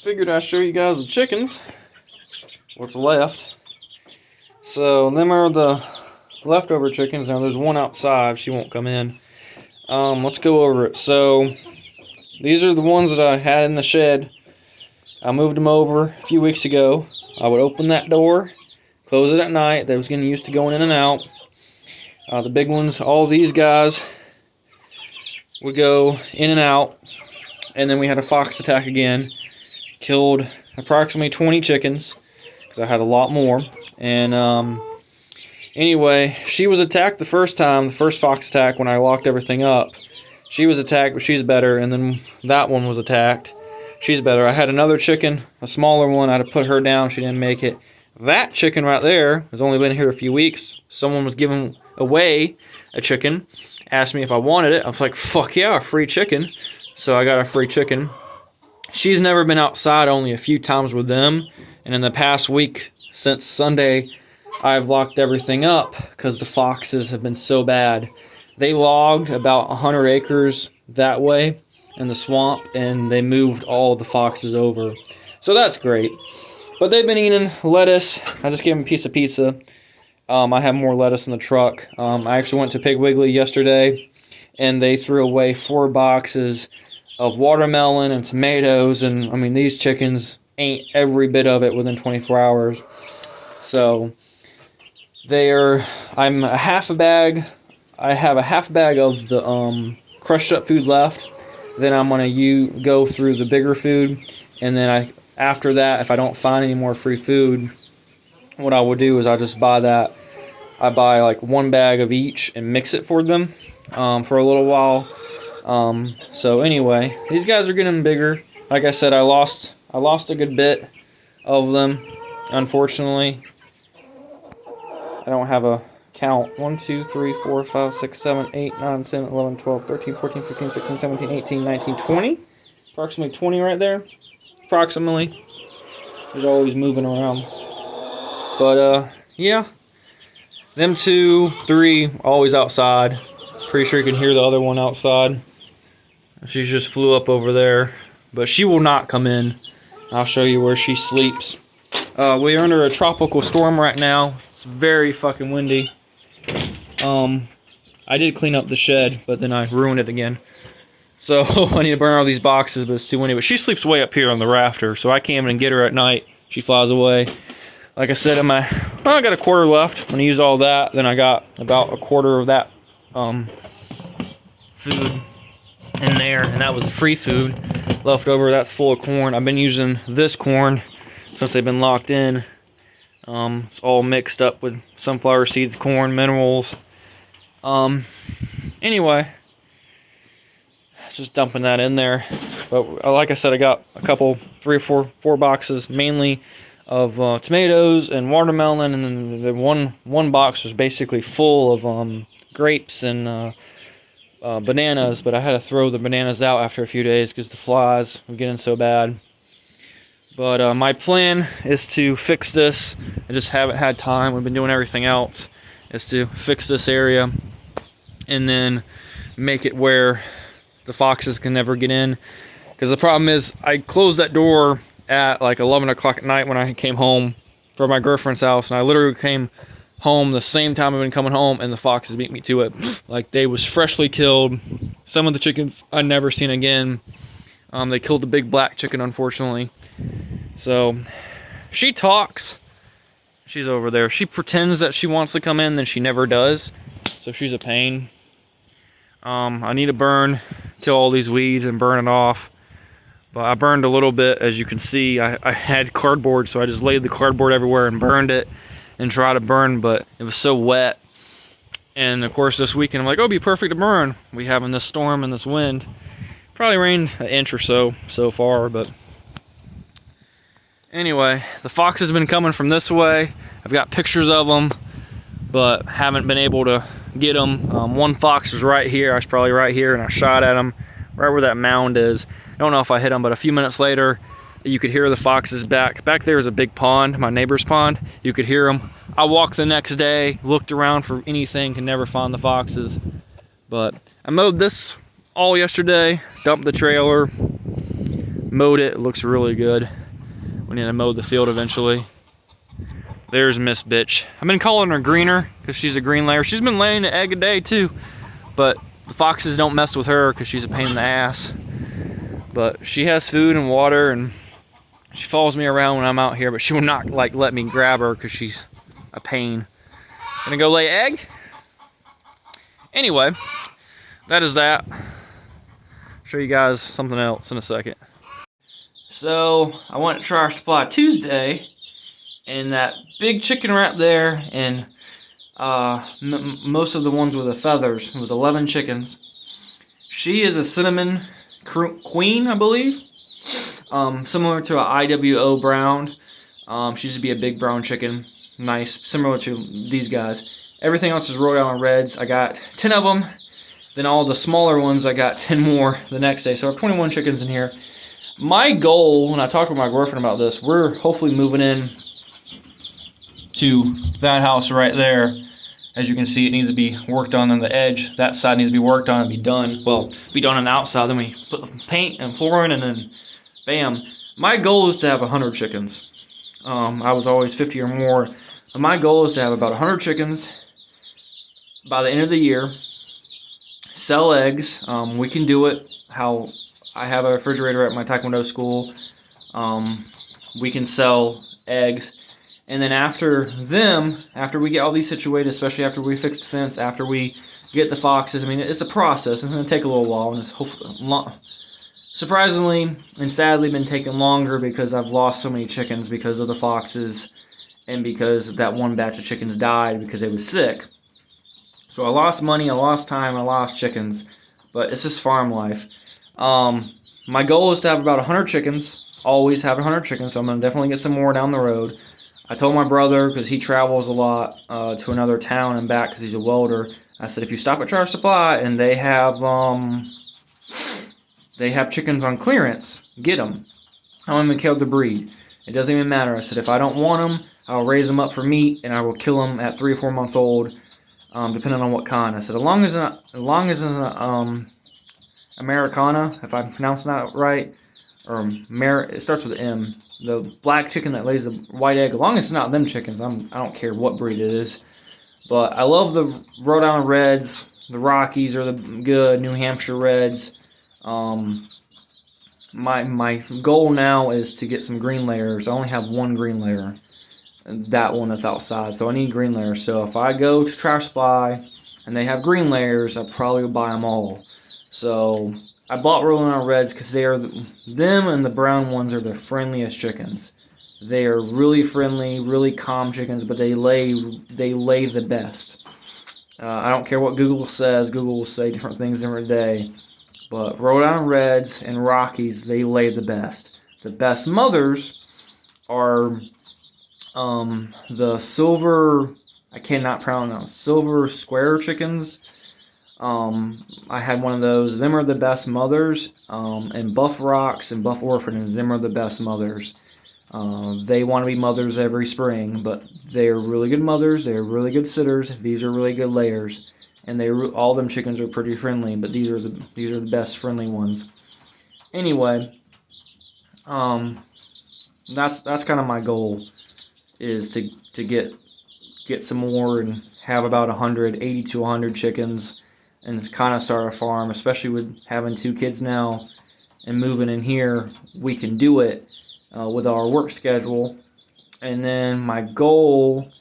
figured I'd show you guys the chickens, what's left. So them are the leftover chickens. Now there's one outside, she won't come in. Let's go over it. So these are the ones that I had in the shed. I moved them over a few weeks ago. I would open that door, close it at night. They was getting used to going in and out. The big ones, all these guys would go in and out. And then we had a fox attack again. Killed approximately 20 chickens, because I had a lot more. And anyway, she was attacked the first time, the first fox attack when I locked everything up. She was attacked, but she's better. And then that one was attacked. She's better. I had another chicken, a smaller one. I had to put her down. She didn't make it. That chicken right there has only been here a few weeks. Someone was giving away a chicken, asked me if I wanted it. I was like, fuck yeah, a free chicken. So I got a free chicken. She's never been outside, only a few times with them. And in the past week, since Sunday, I've locked everything up because the foxes have been so bad. They logged about 100 acres that way in the swamp, and they moved all the foxes over. So that's great. But they've been eating lettuce. I just gave them a piece of pizza. I have more lettuce in the truck. I actually went to Pig Wiggly yesterday, and they threw away 4 boxes of watermelon and tomatoes, and I mean, these chickens ate every bit of it within 24 hours. So I'm a half a bag. I have a half bag of the crushed up food left. Then I'm gonna go through the bigger food, and then after that, if I don't find any more free food, what I will do is I'll just buy that. I buy like 1 bag of each and mix it for them for a little while. So anyway, these guys are getting bigger. Like I said, I lost a good bit of them, unfortunately. I don't have a count. 1, 2, 3, 4, 5, 6, 7, 8, 9, 10, 11, 12, 13, 14, 15, 16, 17, 18, 19, 20. Approximately 20 right there. Approximately. There's always moving around. But, yeah. Them 2, 3, always outside. Pretty sure you can hear the other one outside. She just flew up over there. But she will not come in. I'll show you where she sleeps. We are under a tropical storm right now. It's very fucking windy. I did clean up the shed, but then I ruined it again. So I need to burn all these boxes, but it's too windy. But she sleeps way up here on the rafter, so I can't even get her at night. She flies away. Like I said, I got a quarter left. I'm gonna use all that. Then I got about a quarter of that food in there, and that was free food left over. That's full of corn. I've been using this corn since they've been locked in. It's all mixed up with sunflower seeds, corn, minerals. Anyway, just dumping that in there. But like I said, I got a couple, 3 or 4 boxes, mainly of tomatoes and watermelon, and then the one box was basically full of grapes and bananas. But I had to throw the bananas out after a few days because the flies were getting so bad. But my plan is to fix this. I just haven't had time. We've been doing everything else. Is to fix this area and then make it where the foxes can never get in. Because the problem is I closed that door at like 11 o'clock at night when I came home from my girlfriend's house. And I literally came home the same time I've been coming home, and the foxes beat me to it. Like, they was freshly killed. Some of the chickens I never seen again. They killed the big black chicken, unfortunately. So she talks. She's over there. She pretends that she wants to come in, then she never does. So she's a pain. I need to kill all these weeds and burn it off. But I burned a little bit, as you can see. I had cardboard, so I just laid the cardboard everywhere and burned it and tried to burn, but it was so wet. And of course this weekend I'm like, oh, it'd be perfect to burn. We having this storm and this wind. Probably rained an inch or so far, but anyway, the fox has been coming from this way. I've got pictures of them, but haven't been able to get them. One fox was right here. I was probably right here, and I shot at him right where that mound is. I don't know if I hit him, but a few minutes later, you could hear the foxes back. Back there is a big pond, my neighbor's pond. You could hear them. I walked the next day, looked around for anything, could never find the foxes. But I mowed this all yesterday, dumped the trailer, Mowed it. It looks really good. We need to mow the field eventually. There's Miss Bitch. I've been calling her Greener because she's a green layer. She's been laying an egg a day too, but the foxes don't mess with her because she's a pain in the ass. But she has food and water, and she follows me around when I'm out here, but she will not like let me grab her because she's a pain. Gonna go lay egg. Anyway, that is that. Show you guys something else in a second. So I went to Tractor Supply Tuesday, and that big chicken right there, and most of the ones with the feathers, it was 11 chickens. She is a cinnamon queen, I believe. Similar to an IWO brown. She used to be a big brown chicken. Nice, similar to these guys. Everything else is Rhode Island Reds. I got 10 of them. Then all the smaller ones, I got 10 more the next day. So I have 21 chickens in here. My goal, when I talked with my girlfriend about this, we're hopefully moving in to that house right there. As you can see, it needs to be worked on the edge. That side needs to be worked on and be done. Well, be done on the outside. Then we put the paint and flooring, and then bam. My goal is to have 100 chickens. I was always 50 or more. My goal is to have about 100 chickens by the end of the year. Sell eggs. We can do it how I have a refrigerator at my Taekwondo school. We can sell eggs. And then after we get all these situated, especially after we fix the fence, after we get the foxes, I mean, it's a process. It's going to take a little while, and it's surprisingly and sadly been taking longer because I've lost so many chickens because of the foxes and because that one batch of chickens died because they was sick. So I lost money, I lost time, I lost chickens, but it's just farm life. My goal is to have about 100 chickens, always have 100 chickens, so I'm going to definitely get some more down the road. I told my brother, because he travels a lot to another town and back because he's a welder, I said, if you stop at Tractor Supply and they have chickens on clearance, get them. I don't even care the breed. It doesn't even matter. I said, if I don't want them, I'll raise them up for meat, and I will kill them at 3 or 4 months old, depending on what kind. I said, as long as it's Americana, if I'm pronouncing that right, or it starts with an M. The black chicken that lays the white egg, as long as it's not them chickens, I don't care what breed it is. But I love the Rhode Island Reds. The Rockies are the good. New Hampshire Reds. My goal now is to get some green layers. I only have one green layer, that one that's outside. So I need green layers. So if I go to Tractor Supply and they have green layers, I probably will buy them all. So I bought Rhode Island Reds because them and the brown ones are the friendliest chickens. They are really friendly, really calm chickens, but they lay the best. I don't care what Google says. Google will say different things every day. But Rhode Island Reds and Rockies, they lay the best. The best mothers are the silver, I cannot pronounce, silver square chickens. I had one of those. Them are the best mothers. And Buff Rocks and Buff Orphanage, them are the best mothers. They want to be mothers every spring, but they're really good mothers. They're really good sitters. These are really good layers, and all them chickens are pretty friendly. But these are the best friendly ones. Anyway, that's kind of my goal, is to get some more and have about 80 to 100 chickens. And kind of start a farm, especially with having 2 kids now and moving in here. We can do it with our work schedule. And then my goal,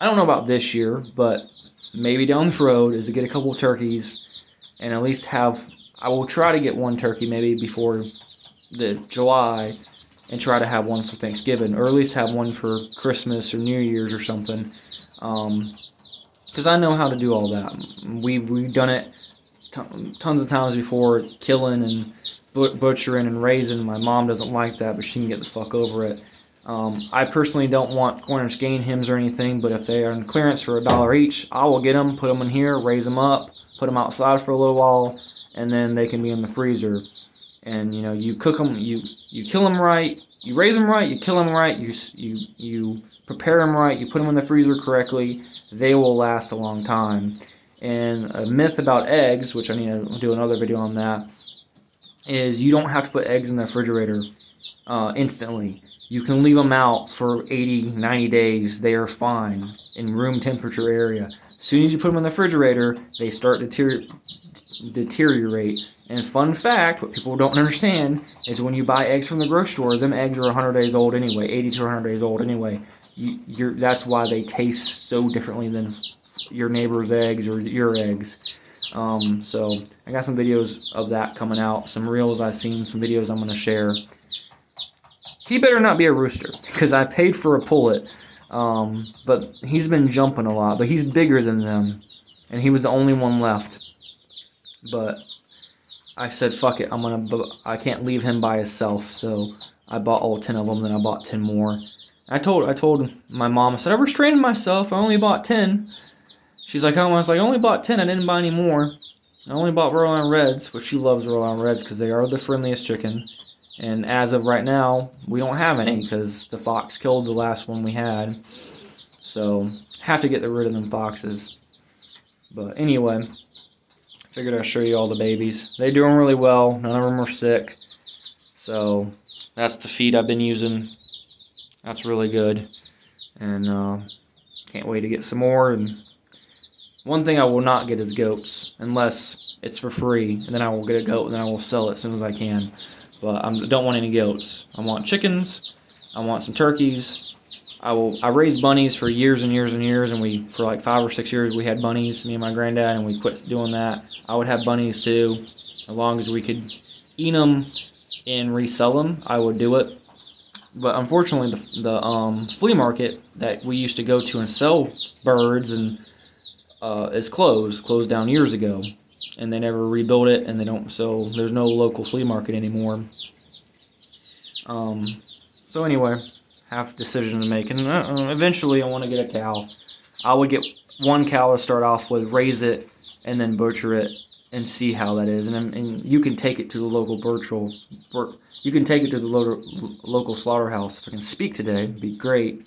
I don't know about this year, but maybe down the road, is to get a couple of turkeys and at least I will try to get 1 turkey maybe before the July and try to have 1 for Thanksgiving, or at least have 1 for Christmas or New Year's or something. Because I know how to do all that. We've done it tons of times before, killing and butchering and raising. My mom doesn't like that, but she can get the fuck over it. I personally don't want Cornish game hens or anything, but if they are on clearance for $1 each, I will get them, put them in here, raise them up, put them outside for a little while, and then they can be in the freezer. And you cook them, you kill them right, you raise them right, you kill them right, you prepare them right, you put them in the freezer correctly. They will last a long time. And a myth about eggs, which I need to do another video on that. is you don't have to put eggs in the refrigerator instantly. You can leave them out for 80, 90 days. They are fine in room temperature area. As soon as you put them in the refrigerator, they start to deteriorate. And fun fact, what people don't understand is when you buy eggs from the grocery store, them eggs are 100 days old anyway, 80 to 100 days old anyway. That's why they taste so differently than your neighbor's eggs or your eggs. So I got some videos of that coming out, some reels I've seen, some videos I'm going to share. He better not be a rooster, because I paid for a pullet, but he's been jumping a lot, but he's bigger than them, and he was the only one left. But I said, fuck it, I can't leave him by himself, so I bought all 10 of them, then I bought 10 more. I told my mom, I said, I restrained myself, I only bought 10. She's like, oh, I was like, I only bought 10, I didn't buy any more. I only bought Rhode Island Reds, which she loves Rhode Island Reds because they are the friendliest chicken. And as of right now, we don't have any because the fox killed the last one we had. So, have to get rid of them foxes. But anyway, figured I'd show you all the babies. They're doing really well. None of them are sick. So, that's the feed I've been using. That's really good. And can't wait to get some more. And one thing I will not get is goats, unless it's for free, and then I will get a goat, and then I will sell it as soon as I can. But I don't want any goats. I want chickens. I want some turkeys. I raised bunnies for years and years and years, and for like 5 or 6 years we had bunnies, me and my granddad, and we quit doing that. I would have bunnies too, as long as we could eat them and resell them. I would do it. But unfortunately, the flea market that we used to go to and sell birds and is closed down years ago, and they never rebuilt it, and so there's no local flea market anymore. So anyway, have a decision to make, and eventually I want to get a cow. I would get one cow to start off with, raise it, and then butcher it, and see how that is. And you can take it to the local you can take it to the local slaughterhouse. If I can speak today, it'd be great.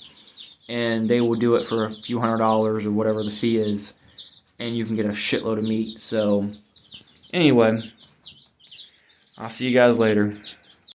And they will do it for a few $100s or whatever the fee is, and you can get a shitload of meat. So, anyway, I'll see you guys later.